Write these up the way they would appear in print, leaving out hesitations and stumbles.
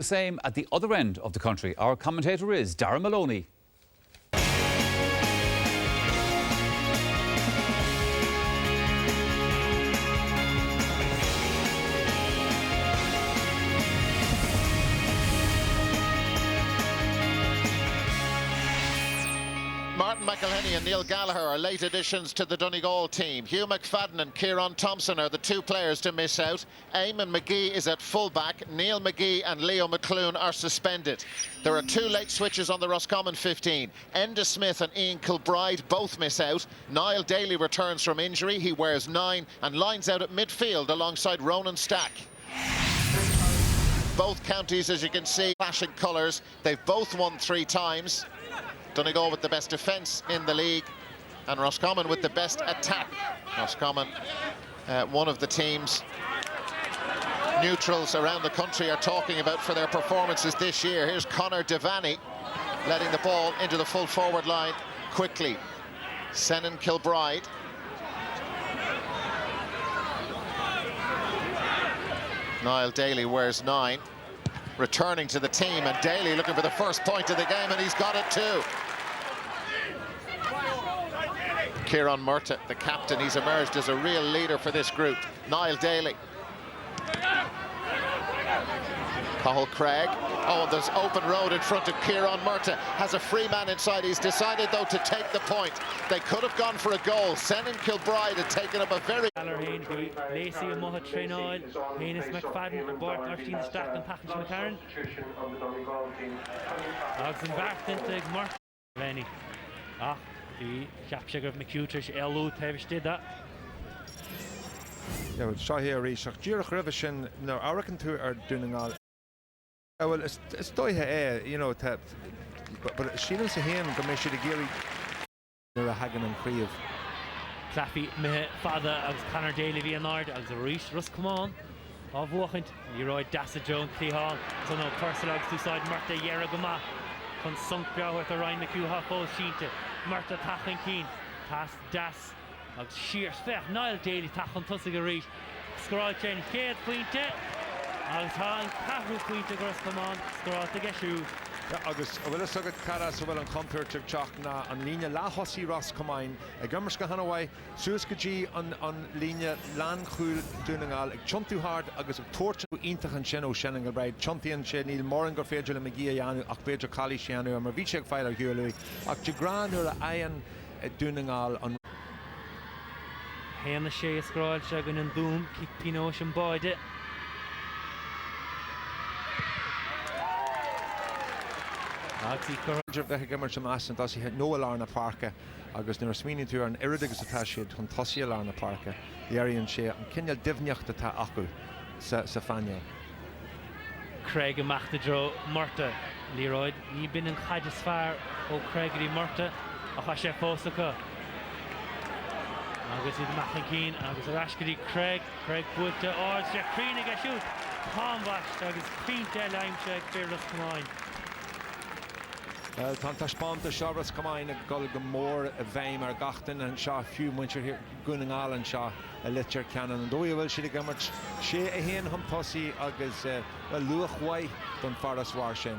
The same at the other end of the country. Our commentator is Darren Maloney. Martin McElhenney and Neil Gallagher are late additions to the Donegal team. Hugh McFadden and Kieran Thompson are the two players to miss out. Eamon McGee is at fullback. Neil McGee and Leo McClune are suspended. There are two late switches on the Roscommon 15. Enda Smith and Ian Kilbride both miss out. Niall Daly returns from injury. He wears 9 and lines out at midfield alongside Ronan Stack. Both counties, as you can see, flashing colours. They've both won 3 times. Donegal with the best defence in the league and Roscommon with the best attack. Roscommon, one of the teams neutrals around the country are talking about for their performances this year. Here's Conor Devaney letting the ball into the full forward line quickly. Senan Kilbride. Niall Daly wears 9. Returning to the team, and Daly looking for the first point of the game, and he's got it too. Kieran Murtagh, the captain, he's emerged as a real leader for this group. Niall Daly. Cathal Craig. Oh, and there's open road in front of Kieran Murtagh. Has a free man inside. He's decided, though, to take the point. They could have gone for a goal. Senan Kilbride had taken up a very... Lacey and Moha Trenoil, Hainis McFadden and Bart Martin Stack and Patrick McCarran. Ogson back into Mark Rennie. The Shapshire of McCutrish, Elu Tevish did that. Yeah, well, Shahir Rishak, Jirach Revishin, no, I reckon to are doing all. Well, it's doihe, you know, but she doesn't hear him, but she the Gary, they're a Hagan and Creve. Claffy, Meh, Father, I was Conor Daly Vianard, I was a Reese, Roscommon, of Wachent, Leroy Dassa Joan, Clehan, so no, Persalogs, two side, Martha Yeragama, Con Sunkbra with the Ryan McHugh, Hako, Sheente, Martha Tachin Keen, Pass Das, of Sheer Spech, Niall Daly, Tachin Tussiga Reese, Scroll Chain, Kate Pointe, Agus Hall, Cahu Pointe, Roscommon, Scroll to Geshu. Agus bhfuil agad caras bhfuil an compúirteach teach na an líne láthosí Roscommon ag gumars go hanawai suas go dtí an líne lán chúil Donegal ag tiontu hard agus ag tuairt ítach an sin ó Senan Kilbride tiontaíonn sé níl mór an gur féidir le McGee a dhéanú ach féidir Cali séanú a mar bhí sé ag fáil ar hiúlaí ach de grán nuair a aon Donegal an Héanna sé a scráil se gan an dúm cic Pinós an báide. Roger bheith gimar sem as an tasí het nó alarna parca agus nuair smíonn tú an iridegus atá siad chun tosí alarna parca dhearíonn sé an cinneal difneocht atá acu sa fáinne. Craig and Machtadro Murtagh Leroy ní bin an chaide sfar ó Craig í Murtagh a cha sé fósacha. Agus iad Machan Keen agus a rascadí Craig buaite áid sé crínig a siút Convash agus pínte leimse ag Fearless Comáin. Tá taspáanta seo Roscommon ag gol go mór a bhéim ar gachtain an seo fiú muintir Donegal an seo a litir ceanan an dói bhfuil siad gimmart sé a héan chun tosaí agus luachhaid don faras war sin.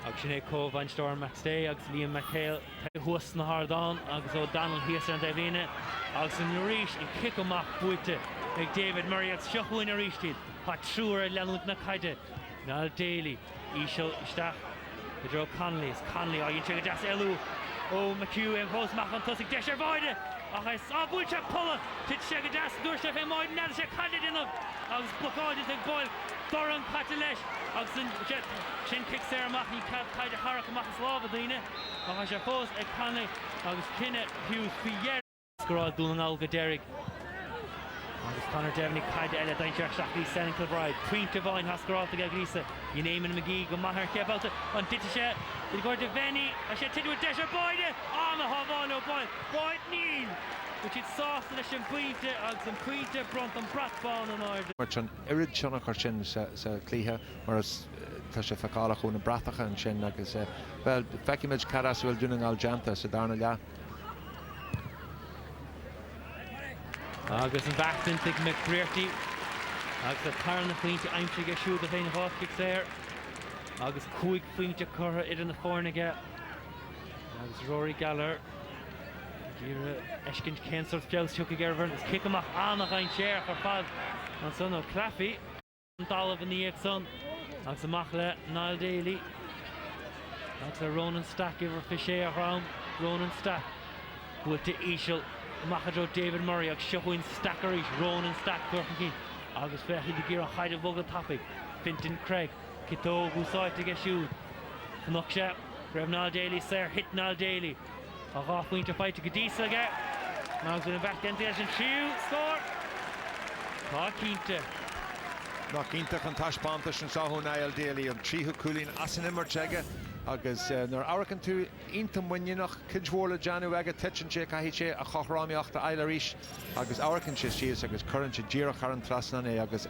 Agus sin é Cóh Van Storm McStay agus Liam McHale thuas na Hardán agus ó Donald Hias an Davine agus an Ríis in kick amach buite ag David Murray agus seochuin a ríistíad Tá trúr a leanút na caide Niall Daly Ísio isteach Pedro Connolly a dhéann deas eilú ó McHugh an fósmach an tosig deisir báide ach is búil se pulla tit sé go deas dúir sé fé máid neidir sé caide inmh agus blokáid ag báil Doran caite leis agus sin kick sé amach ní caide harach amach is lábh daoine ach sé fós ag Connolly agus cinenne Hughes fiéir scráil Donegal go Derrick agus Conor Devaney caide eile daintear seachtaí Senan Kilbride Puinte bháin has scráilta ag Lisa I Eamon McGee go maithir cebalta an dite sé I ggur Devaney a sé tidú deisir báide na hábháin ó báid níl which it's soft leis an puinte agus an puinte bront an bratbáin an áir. Mar an irid seannach ar sin sa clíthe mar tá sé feicála chun na bratacha an sin agus well feicimiid caras bhfuil Donegal janta sa darna le. Agus an bachtain tig McBrearty agus a tarna faointe aimse go siúd a féin hákicks there. Agus cuaig faointe curtha idir na fórnaige. Agus Rory Gallagher. Díre Eshkins Kensor Joust Chucky Gervern is kick amach annach ein share for fad an son of Claffy Dollar in the son agus amach le Niall Daly agus a Ronan Stack over Fisher around Ronan Stack with the Ishel Machadro David Murray agus Shuhuin Stackerish Ronan Stack Burton agus fechi the gear a hide of Vogel topic Finton Craig Kito Gusai to get shoot Noksha Rev Niall Daly sir hit Niall Daly a half point to fight to Gadisa again. Now going back into and shoot, score. Quinte. Ná cínta chun taispeántas an sáthú Niall Daly an tríú cúlín as an immer teige agus nar áracan tú ionta muineach cinmhóla Janu aige teitsin sé caiithé a chochrámíocht a eile ríis agus áracan sé síos agus current sé díreach ar an trasna é agus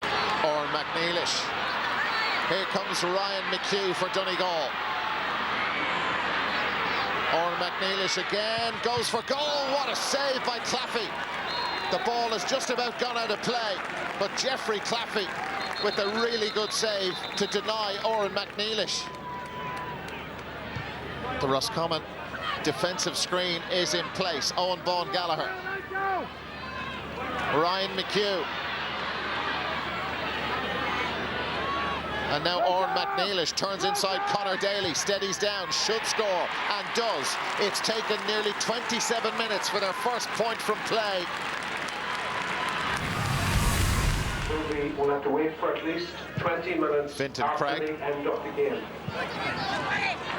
Oran McNeilish. Here comes Ryan McHugh for Donegal. Oran McNeilish again, goes for goal, what a save by Claffy. The ball has just about gone out of play, but Jeffrey Claffy with a really good save to deny Oran McNeilish. The Roscommon defensive screen is in place, Owen Bawn Gallagher. Ryan McHugh. And now Oran McNeilish turns inside Conor Daly, steadies down, should score, and does. It's taken nearly 27 minutes for their first point from play. We'll have to wait for at least 20 minutes Finton after Craig. the end of the game.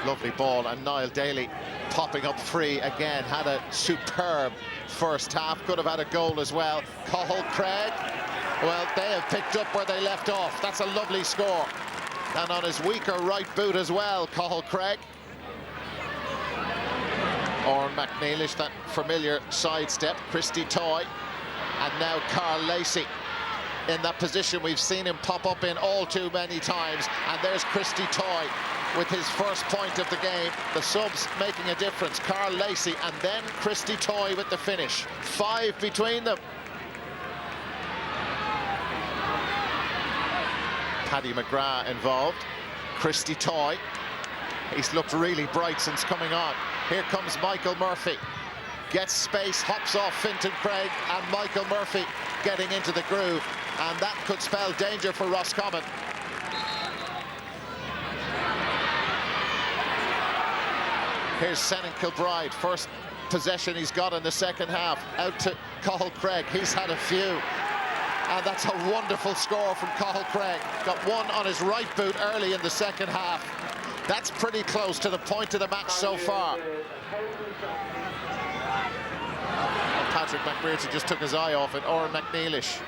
Lovely ball, and Niall Daly popping up free again. Had a superb first half, could have had a goal as well. Cathal Craig. Well, they have picked up where they left off. That's a lovely score. And on his weaker right boot as well, Cathal Craig. Oran McNeilish, that familiar sidestep. Christy Toy. And now Carl Lacey in that position we've seen him pop up in all too many times. And there's Christy Toy with his first point of the game. The subs making a difference. Carl Lacey and then Christy Toy with the finish. 5 between them. Paddy McGrath involved. Christy Toy. He's looked really bright since coming on. Here comes Michael Murphy. Gets space, hops off Finton Craig, and Michael Murphy getting into the groove. And that could spell danger for Roscommon. Here's Senan Kilbride. First possession he's got in the second half. Out to Cathal Craig. He's had a few. And that's a wonderful score from Cathal Craig. Got one on his right boot early in the second half. That's pretty close to the point of the match so far. Patrick McBrearty just took his eye off it. Oran McNeilish.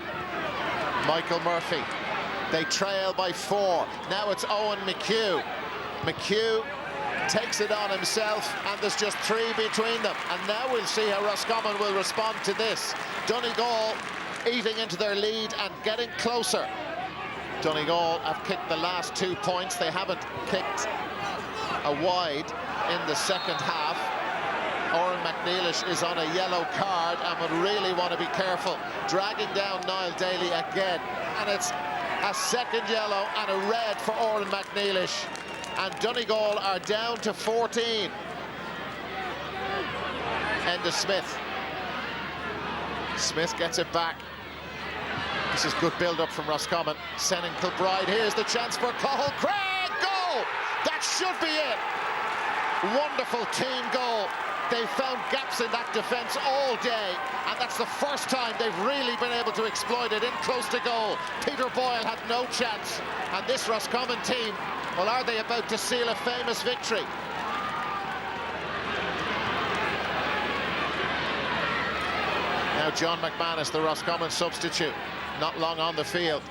Michael Murphy. They trail by 4. Now it's Owen McHugh. McHugh takes it on himself, and there's just 3 between them. And now we'll see how Roscommon will respond to this. Donegal eating into their lead and getting closer. Donegal have kicked the last 2 points. They haven't kicked a wide in the second half. Oran McNeilish is on a yellow card and would really want to be careful. Dragging down Niall Daly again. And it's a second yellow and a red for Oran McNeilish. And Donegal are down to 14. Enda Smith. Smith gets it back. This is good build-up from Roscommon. Senan Kilbride, here's the chance for Cathal Craig! Goal! That should be it! Wonderful team goal. They've found gaps in that defence all day, and that's the first time they've really been able to exploit it in close to goal. Peter Boyle had no chance, and this Roscommon team, well, are they about to seal a famous victory? Now John McManus, the Roscommon substitute, not long on the field.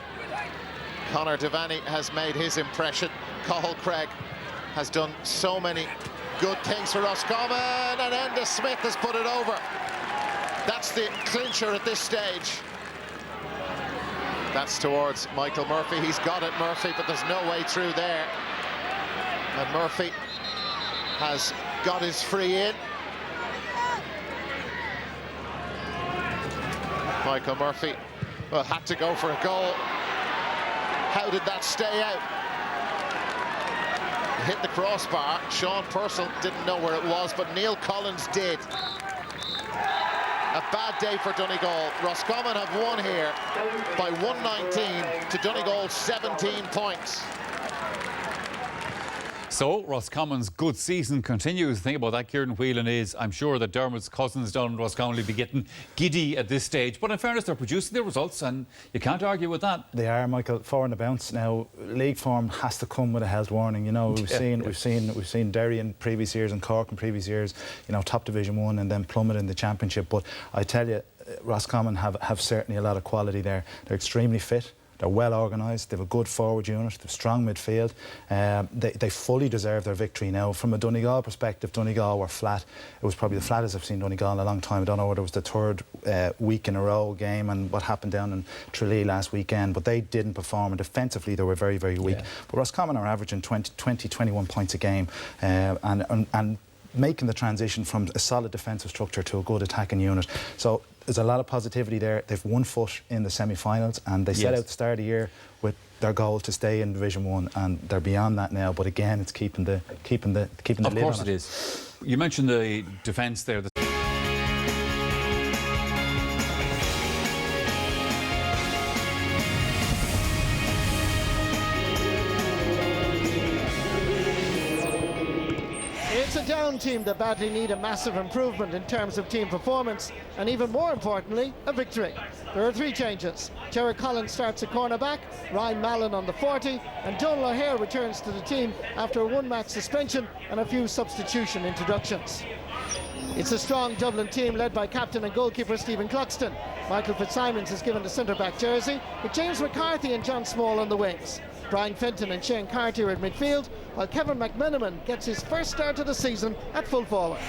Conor Devaney has made his impression. Cathal Craig has done so many good things for Roscommon, and Enda Smith has put it over. That's the clincher at this stage. That's towards Michael Murphy. He's got it, Murphy, but there's no way through there. And Murphy has got his free in. Michael Murphy Well, had to go for a goal. How did that stay out? Hit the crossbar. Sean Purcell didn't know where it was, but Neil Collins did. A bad day for Donegal. Roscommon have won here by 119 to Donegal's 17 points. So, Roscommon's good season continues. The thing about that, Kieran Whelan, is I'm sure that Dermot's cousins down in Roscommon will be getting giddy at this stage. But in fairness, they're producing their results, and you can't argue with that. They are, Michael, 4 on the bounce. Now, league form has to come with a health warning. You know, we've seen Derry in previous years and Cork in previous years, you know, top Division 1 and then plummet in the Championship. But I tell you, Roscommon have certainly a lot of quality there. They're extremely fit. They're well organised, they have a good forward unit, they have strong midfield. They fully deserve their victory now. From a Donegal perspective, Donegal were flat. It was probably the flattest I've seen Donegal in a long time. I don't know whether it was the third week in a row game and what happened down in Tralee last weekend, but they didn't perform, and defensively they were very, very weak. Yeah. But Roscommon are averaging 21 points a game, and making the transition from a solid defensive structure to a good attacking unit. So there's a lot of positivity there. They've 1 foot in the semi-finals, and they set out the start of the year with their goal to stay in Division 1, and they're beyond that now. But again, it's keeping the lid on it. Of course it is. You mentioned the defence there. It's a down team that badly need a massive improvement in terms of team performance, and even more importantly, a victory. There are 3 changes. Gerard Collins starts at cornerback, Ryan Mallon on the 40, and Donal O'Hare returns to the team after a 1-match suspension and a few substitution introductions. It's a strong Dublin team led by captain and goalkeeper Stephen Cluxton. Michael Fitzsimons is given the centre-back jersey, with James McCarthy and John Small on the wings. Brian Fenton and Shane Carty are at midfield, while Kevin McMenamin gets his first start of the season at full forward.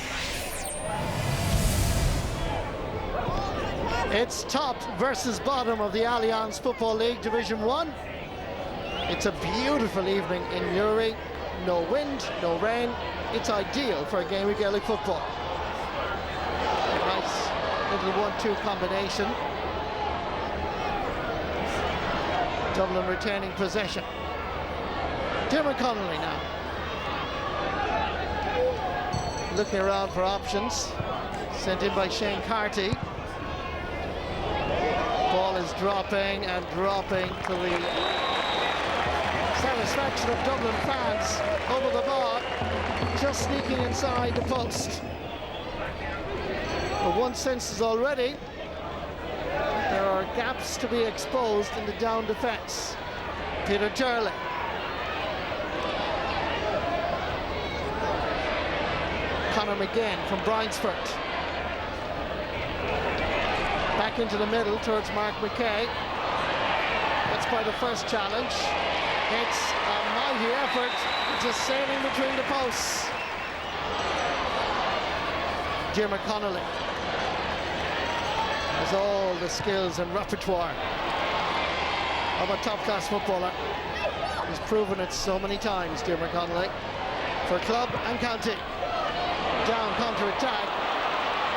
It's top versus bottom of the Allianz Football League Division 1. It's a beautiful evening in Newry. No wind, no rain. It's ideal for a game of Gaelic football. A nice little 1-2 combination. Dublin retaining possession. Dermot Connolly now. Looking around for options. Sent in by Shane Carty. Ball is dropping and dropping to the satisfaction of Dublin fans over the bar, just sneaking inside the post. But one senses already there are gaps to be exposed in the down defence. Peter Turley. Conor McGinn from Bryansford. Back into the middle towards Mark McKay. That's by the first challenge. It's a mighty effort, just sailing between the posts. Dermot Connolly has all the skills and repertoire of a top-class footballer. He's proven it so many times, Dermot Connolly, for club and county. Down counter-attack.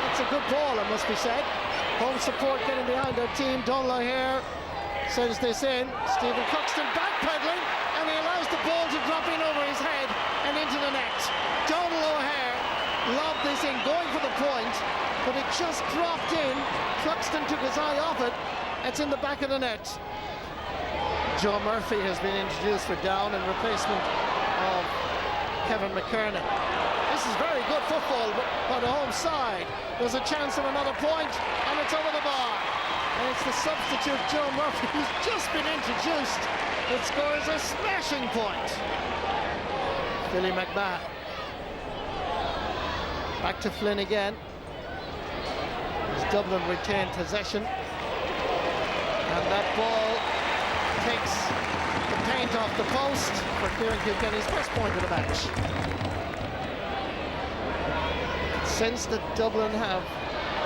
It's a good ball, it must be said. Home support getting behind their team. Donal O'Hare sends this in. Stephen Cluxton backpedaling, and he allows the ball to drop in over his head and into the net. Donal O'Hare lobbed this in, going for the point, but it just dropped in. Cluxton took his eye off it. It's in the back of the net. Joe Murphy has been introduced for down in replacement of Kevin McKernan. This is very good football by the home side. There's a chance of another point, and it's over the bar. And it's the substitute, Joe Murphy, who's just been introduced, that scores a smashing point. Billy McMahon. Back to Flynn again. As Dublin retain possession. And that ball takes the paint off the post for Kieran Kilkenny's first point of the match. Since that Dublin have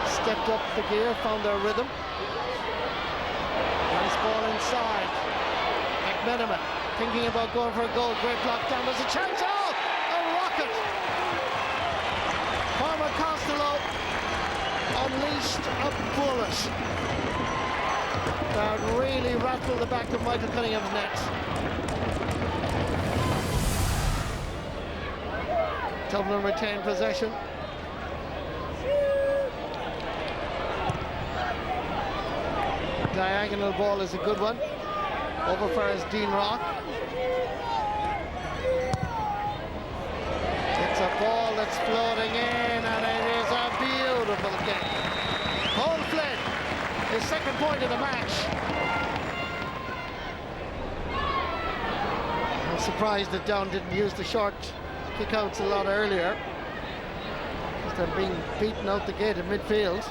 stepped up the gear, found their rhythm. Nice ball inside. McMenamin thinking about going for a goal. Great block down. There's a chance. Oh, a rocket. Palmer Costello unleashed a bullet. that really rattled the back of Michael Cunningham's net. Dublin retain possession. Diagonal ball is a good one. Over for his Dean Rock. It's a ball that's floating in, and it is a beautiful kick. Paul Flynn, his second point of the match. I'm surprised that Down didn't use the short kickouts a lot earlier. They're being beaten out the gate in midfield.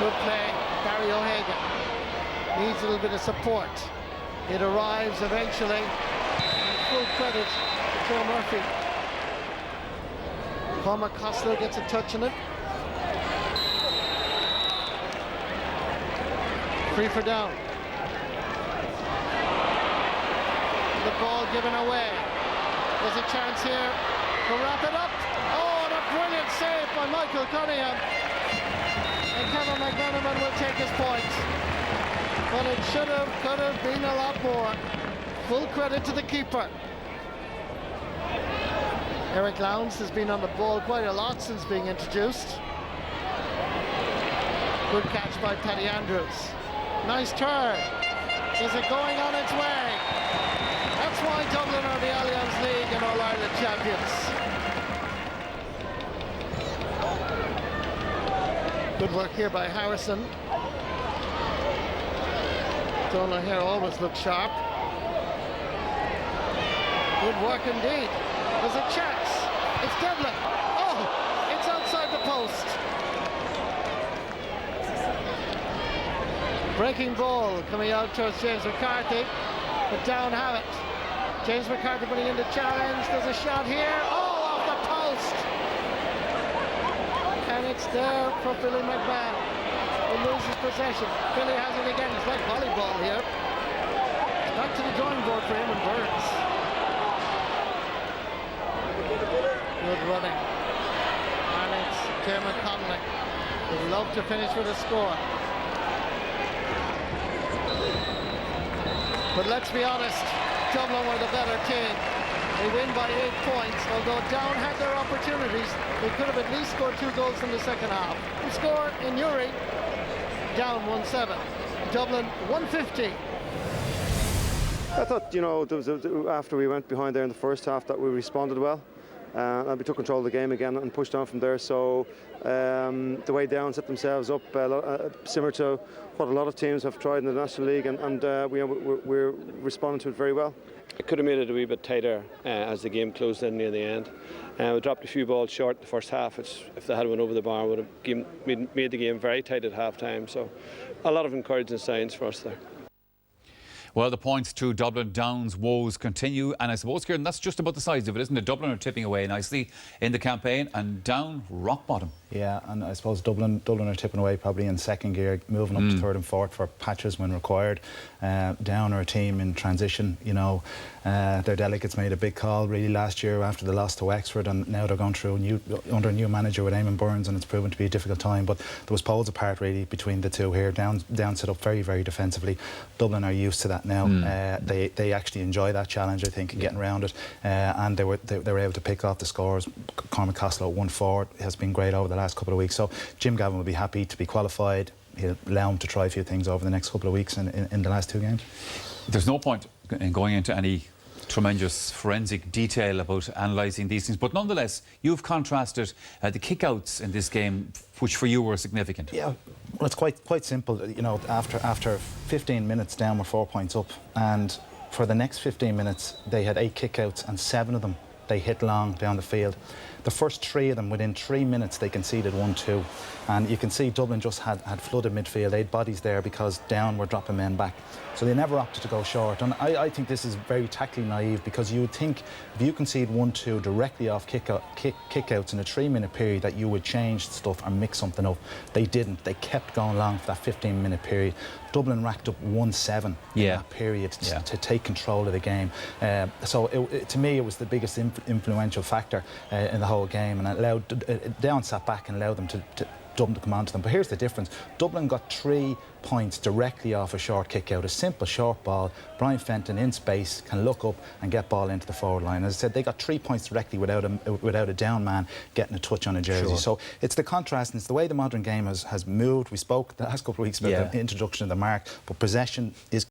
Good play, Barry O'Hagan. Needs a little bit of support. It arrives eventually. And full credit to Joe Murphy. Cormac Costello gets a touch on it. Free for Down. The ball given away. There's a chance here to wrap it up. Oh, and a brilliant save by Michael Cunningham. And Kevin McManaman will take his point. But it should have, could have been a lot more. Full credit to the keeper. Eric Lowndes has been on the ball quite a lot since being introduced. Good catch by Paddy Andrews. Nice turn. Is it going on its way? That's why Dublin are the Allianz League and All-Ireland champions. Good work here by Harrison. Donald here always looks sharp. Good work indeed. There's a chance. It's Devlin. Oh, it's outside the post. Breaking ball coming out towards James McCarthy, but Down have it. James McCarthy putting in the challenge. There's a shot here. Oh, off the post. And it's there for Billy McMahon. He loses possession. Billy has it again. It's like volleyball here. It's back to the drawing board for him and Burns. Good running. And it's Dermot Connolly. Would love to finish with a score. But let's be honest, Dublin were the better team. They win by 8 points. Although Down had their opportunities, they could have at least scored 2 goals in the second half. The score in Newry, Down 1-7. Dublin 150. I thought, after we went behind there in the first half, that we responded well. And we took control of the game again and pushed on from there. So the way Down set themselves up, similar to what a lot of teams have tried in the National League, and we're responding to it very well. It could have made it a wee bit tighter as the game closed in near the end. We dropped a few balls short in the first half, which if they had went over the bar would have made the game very tight at half time. So a lot of encouraging signs for us there. Well, the points to Dublin Down's woes continue, and I suppose, Kieran, that's just about the size of it, isn't it? Dublin are tipping away nicely in the campaign, and Down rock bottom. Yeah, and I suppose Dublin are tipping away probably in second gear, moving up to third and fourth for patches when required. Down are a team in transition, their delegates made a big call really last year after the loss to Wexford, and now they're going through under a new manager with Eamon Burns, and it's proven to be a difficult time. But there was poles apart really between the two here. Down set up very, very defensively. Dublin are used to that now. They actually enjoy that challenge, I think, getting around it, and they were able to pick off the scores. Cormac Costello 1-4 has been great over the last couple of weeks. So Jim Gavin will be happy to be qualified. He'll allow him to try a few things over the next couple of weeks in the last 2 games. There's no point in going into any tremendous forensic detail about analysing these things, but nonetheless, you've contrasted the kickouts in this game, which for you were significant. Yeah, well, it's quite simple. After 15 minutes Down were 4 points up, and for the next 15 minutes they had 8 kickouts, and 7 of them they hit long down the field. The first 3 of them, within 3 minutes, they conceded 1-2. And you can see Dublin just had flooded midfield. They had bodies there because Down were dropping men back. So they never opted to go short. And I think this is very tactically naive, because you would think if you concede 1-2 directly off kickouts in a 3-minute period that you would change stuff or mix something up. They didn't. They kept going long for that 15-minute period. Dublin racked up 1-7 in that period to take control of the game. So to me, it was the biggest influential factor in the whole game, and it allowed Down sat back and allowed them to Dublin to come on to them. But here's the difference. Dublin got 3 points directly off a short kick out, a simple short ball. Brian Fenton in space can look up and get ball into the forward line. As I said, they got 3 points directly without a down man getting a touch on a jersey. Sure. So it's the contrast, and it's the way the modern game has moved. We spoke the last couple of weeks about the introduction of the mark, but possession is